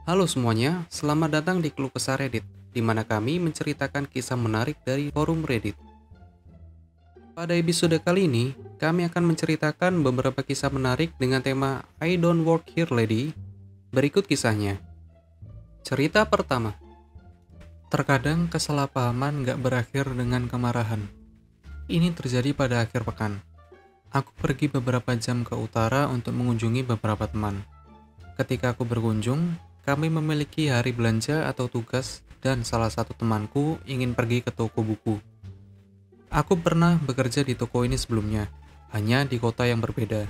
Halo semuanya, selamat datang di Keluh Kesah Reddit, di mana kami menceritakan kisah menarik dari forum Reddit. Pada episode kali ini, kami akan menceritakan beberapa kisah menarik dengan tema I Don't Work Here Lady. Berikut kisahnya. Cerita pertama. Terkadang kesalahpahaman gak berakhir dengan kemarahan. Ini terjadi pada akhir pekan. Aku pergi beberapa jam ke utara untuk mengunjungi beberapa teman. Ketika aku berkunjung, kami memiliki hari belanja atau tugas dan salah satu temanku ingin pergi ke toko buku. Aku pernah bekerja di toko ini sebelumnya, hanya di kota yang berbeda.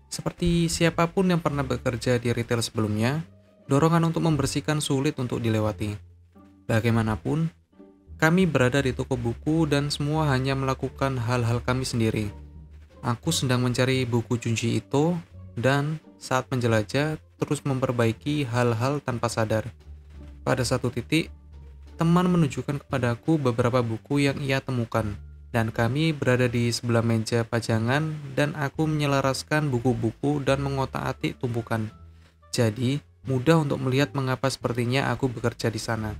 Seperti siapapun yang pernah bekerja di retail sebelumnya, dorongan untuk membersihkan sulit untuk dilewati. Bagaimanapun, kami berada di toko buku dan semua hanya melakukan hal-hal kami sendiri. Aku sedang mencari buku Junji Ito dan saat menjelajah terus memperbaiki hal-hal tanpa sadar. Pada satu titik, teman menunjukkan kepadaku beberapa buku yang ia temukan, dan kami berada di sebelah meja pajangan dan aku menyelaraskan buku-buku dan mengotak-atik tumpukan. Jadi, mudah untuk melihat mengapa sepertinya aku bekerja di sana.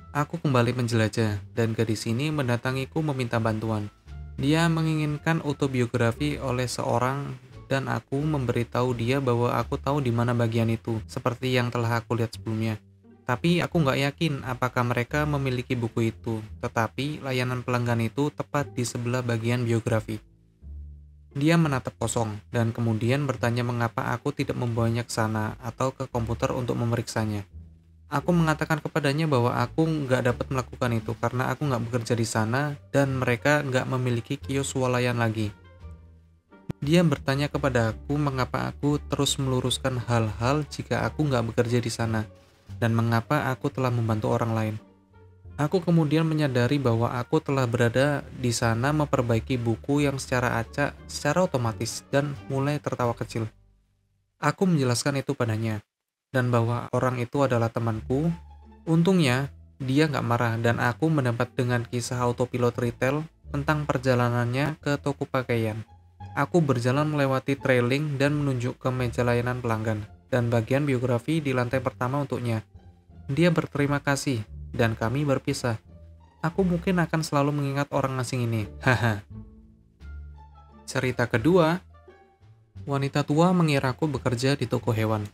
Aku kembali menjelajah, dan gadis ini mendatangiku meminta bantuan. Dia menginginkan autobiografi oleh seorang dan aku memberitahu dia bahwa aku tahu di mana bagian itu, seperti yang telah aku lihat sebelumnya. Tapi aku nggak yakin apakah mereka memiliki buku itu, tetapi layanan pelanggan itu tepat di sebelah bagian biografi. Dia menatap kosong, dan kemudian bertanya mengapa aku tidak membawanya ke sana atau ke komputer untuk memeriksanya. Aku mengatakan kepadanya bahwa aku nggak dapat melakukan itu karena aku nggak bekerja di sana dan mereka nggak memiliki kios swalayan lagi. Dia bertanya kepada aku mengapa aku terus meluruskan hal-hal jika aku nggak bekerja di sana dan mengapa aku telah membantu orang lain. Aku kemudian menyadari bahwa aku telah berada di sana memperbaiki buku yang secara acak, secara otomatis, dan mulai tertawa kecil. Aku menjelaskan itu padanya, dan bahwa orang itu adalah temanku. Untungnya, dia nggak marah dan aku mendapat dengan kisah autopilot retail tentang perjalanannya ke toko pakaian. Aku berjalan melewati trailing dan menunjuk ke meja layanan pelanggan, dan bagian biografi di lantai pertama untuknya. Dia berterima kasih, dan kami berpisah. Aku mungkin akan selalu mengingat orang asing ini. Haha. Cerita kedua, wanita tua mengiraku bekerja di toko hewan.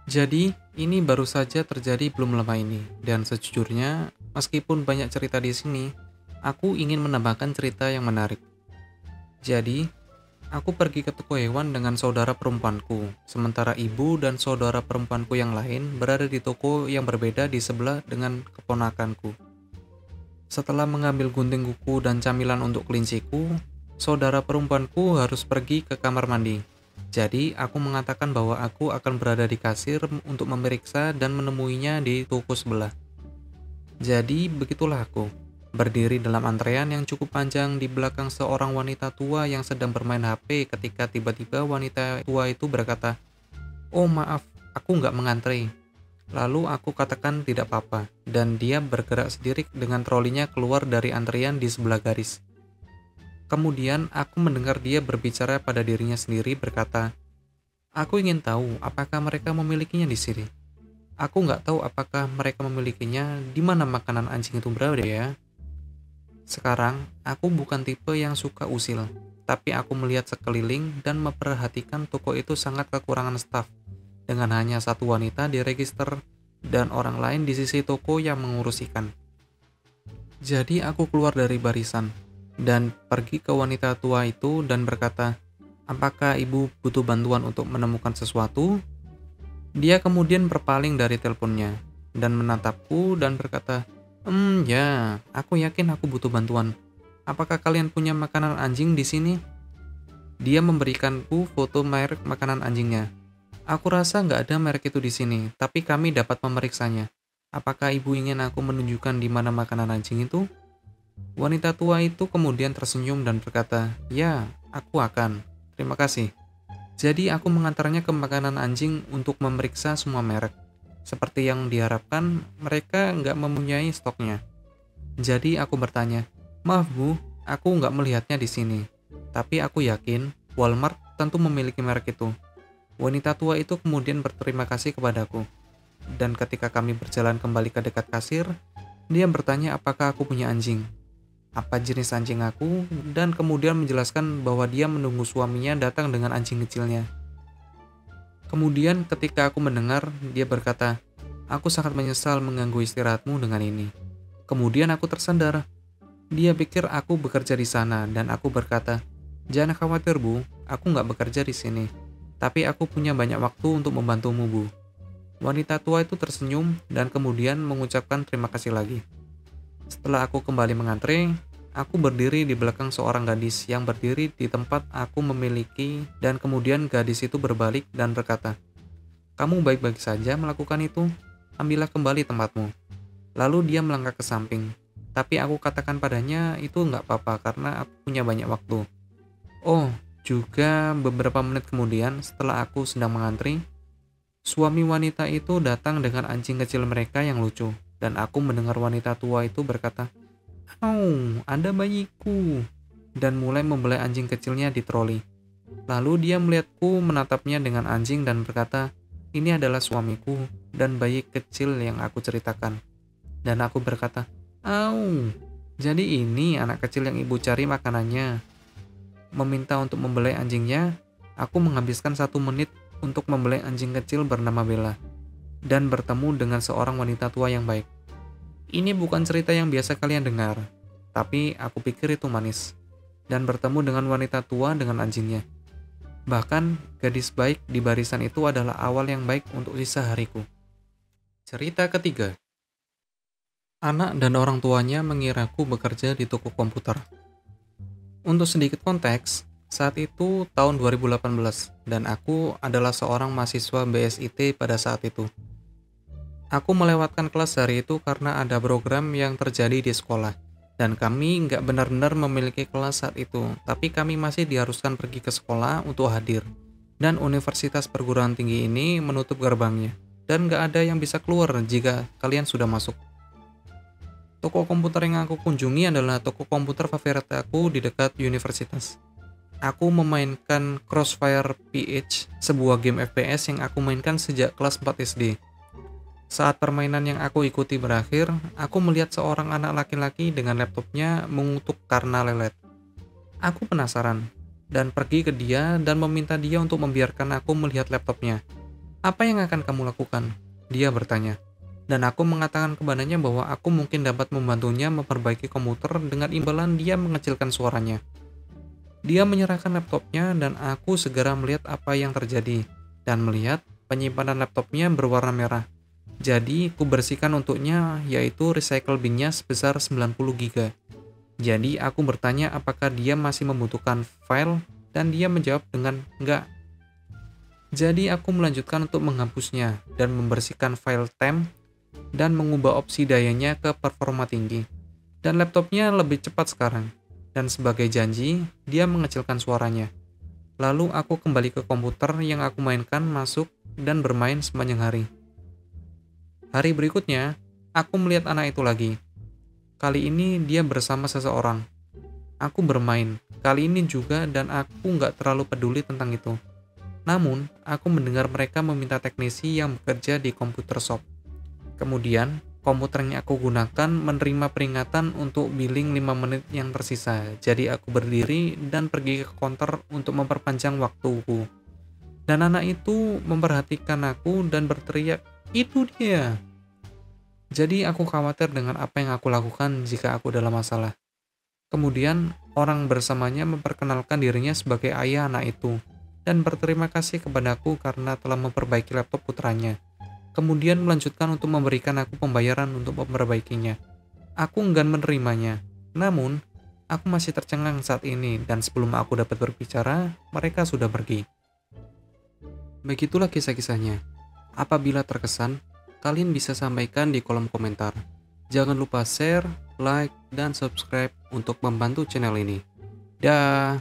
Jadi, ini baru saja terjadi belum lama ini, dan sejujurnya, meskipun banyak cerita di sini, aku ingin menambahkan cerita yang menarik. Jadi, aku pergi ke toko hewan dengan saudara perempuanku, sementara ibu dan saudara perempuanku yang lain berada di toko yang berbeda di sebelah dengan keponakanku. Setelah mengambil gunting kuku dan camilan untuk kelinciku, saudara perempuanku harus pergi ke kamar mandi. Jadi, aku mengatakan bahwa aku akan berada di kasir untuk memeriksa dan menemuinya di toko sebelah. Jadi, begitulah aku, berdiri dalam antrean yang cukup panjang di belakang seorang wanita tua yang sedang bermain HP ketika tiba-tiba wanita tua itu berkata, "Oh maaf, aku nggak mengantre." Lalu aku katakan tidak apa-apa, dan dia bergerak sendiri dengan trolinya keluar dari antrian di sebelah garis. Kemudian aku mendengar dia berbicara pada dirinya sendiri berkata, "Aku ingin tahu apakah mereka memilikinya di sini. Aku nggak tahu apakah mereka memilikinya di mana makanan anjing itu berada ya." Sekarang, aku bukan tipe yang suka usil, tapi aku melihat sekeliling dan memperhatikan toko itu sangat kekurangan staf, dengan hanya satu wanita di register dan orang lain di sisi toko yang mengurus ikan. Jadi aku keluar dari barisan dan pergi ke wanita tua itu dan berkata, "Apakah ibu butuh bantuan untuk menemukan sesuatu?" Dia kemudian berpaling dari teleponnya dan menatapku dan berkata, Ya, aku yakin aku butuh bantuan. Apakah kalian punya makanan anjing di sini?" Dia memberikanku foto merek makanan anjingnya. "Aku rasa nggak ada merek itu di sini, tapi kami dapat memeriksanya. Apakah ibu ingin aku menunjukkan di mana makanan anjing itu?" Wanita tua itu kemudian tersenyum dan berkata, "Ya, aku akan. Terima kasih." Jadi aku mengantarnya ke makanan anjing untuk memeriksa semua merek. Seperti yang diharapkan, mereka nggak mempunyai stoknya. Jadi aku bertanya, "Maaf Bu, aku nggak melihatnya di sini. Tapi aku yakin Walmart tentu memiliki merek itu." Wanita tua itu kemudian berterima kasih kepadaku. Dan ketika kami berjalan kembali ke dekat kasir, dia bertanya apakah aku punya anjing, apa jenis anjing aku, dan kemudian menjelaskan bahwa dia menunggu suaminya datang dengan anjing kecilnya. Kemudian ketika aku mendengar, dia berkata, "Aku sangat menyesal mengganggu istirahatmu dengan ini." Kemudian aku tersandar. Dia pikir aku bekerja di sana, dan aku berkata, "Jangan khawatir, Bu, aku nggak bekerja di sini. Tapi aku punya banyak waktu untuk membantumu, Bu." Wanita tua itu tersenyum dan kemudian mengucapkan terima kasih lagi. Setelah aku kembali mengantre, aku berdiri di belakang seorang gadis yang berdiri di tempat aku memiliki, dan kemudian gadis itu berbalik dan berkata, "Kamu baik-baik saja melakukan itu? Ambillah kembali tempatmu." Lalu dia melangkah ke samping. Tapi aku katakan padanya itu nggak apa-apa karena aku punya banyak waktu. Oh, juga beberapa menit kemudian setelah aku sedang mengantri, suami wanita itu datang dengan anjing kecil mereka yang lucu. Dan aku mendengar wanita tua itu berkata, "Oh, ada bayiku." Dan mulai membelai anjing kecilnya di troli. Lalu dia melihatku menatapnya dengan anjing dan berkata, "Ini adalah suamiku dan bayi kecil yang aku ceritakan." Dan aku berkata, "Au, jadi ini anak kecil yang ibu cari makanannya." Meminta untuk membelai anjingnya, aku menghabiskan 1 menit untuk membelai anjing kecil bernama Bella, dan bertemu dengan seorang wanita tua yang baik. Ini bukan cerita yang biasa kalian dengar, tapi aku pikir itu manis. Dan bertemu dengan wanita tua dengan anjingnya. Bahkan, gadis baik di barisan itu adalah awal yang baik untuk sisa hariku. Cerita ketiga. Anak dan orang tuanya mengiraku bekerja di toko komputer. Untuk sedikit konteks, saat itu tahun 2018 dan aku adalah seorang mahasiswa BSIT pada saat itu. Aku melewatkan kelas hari itu karena ada program yang terjadi di sekolah dan kami nggak benar-benar memiliki kelas saat itu, tapi kami masih diharuskan pergi ke sekolah untuk hadir. Dan universitas perguruan tinggi ini menutup gerbangnya dan nggak ada yang bisa keluar jika kalian sudah masuk. Toko komputer yang aku kunjungi adalah toko komputer favorit aku di dekat universitas. Aku memainkan Crossfire PH, sebuah game FPS yang aku mainkan sejak kelas 4 SD. Saat permainan yang aku ikuti berakhir, aku melihat seorang anak laki-laki dengan laptopnya mengutuk karena lelet. Aku penasaran, dan pergi ke dia dan meminta dia untuk membiarkan aku melihat laptopnya. "Apa yang akan kamu lakukan?" Dia bertanya. Dan aku mengatakan kepadanya bahwa aku mungkin dapat membantunya memperbaiki komputer dengan imbalan dia mengecilkan suaranya. Dia menyerahkan laptopnya dan aku segera melihat apa yang terjadi dan melihat penyimpanan laptopnya berwarna merah. Jadi, ku bersihkan untuknya yaitu recycle bin-nya sebesar 90 GB. Jadi, aku bertanya apakah dia masih membutuhkan file dan dia menjawab dengan enggak. Jadi, aku melanjutkan untuk menghapusnya dan membersihkan file temp dan mengubah opsi dayanya ke performa tinggi. Dan laptopnya lebih cepat sekarang. Dan sebagai janji, dia mengecilkan suaranya. Lalu aku kembali ke komputer yang aku mainkan, masuk, dan bermain sepanjang hari. Hari berikutnya, aku melihat anak itu lagi. Kali ini dia bersama seseorang. Aku bermain, kali ini juga, dan aku nggak terlalu peduli tentang itu. Namun, aku mendengar mereka meminta teknisi yang bekerja di komputer shop. Kemudian, komputer yang aku gunakan menerima peringatan untuk billing 5 menit yang tersisa. Jadi aku berdiri dan pergi ke counter untuk memperpanjang waktuku. Dan anak itu memperhatikan aku dan berteriak, "Itu dia!" Jadi aku khawatir dengan apa yang aku lakukan jika aku dalam masalah. Kemudian, orang bersamanya memperkenalkan dirinya sebagai ayah anak itu dan berterima kasih kepadaku karena telah memperbaiki laptop putranya. Kemudian melanjutkan untuk memberikan aku pembayaran untuk memperbaikinya. Aku enggan menerimanya. Namun, aku masih tercengang saat ini dan sebelum aku dapat berbicara, mereka sudah pergi. Begitulah kisah-kisahnya. Apabila terkesan, kalian bisa sampaikan di kolom komentar. Jangan lupa share, like, dan subscribe untuk membantu channel ini. Dah.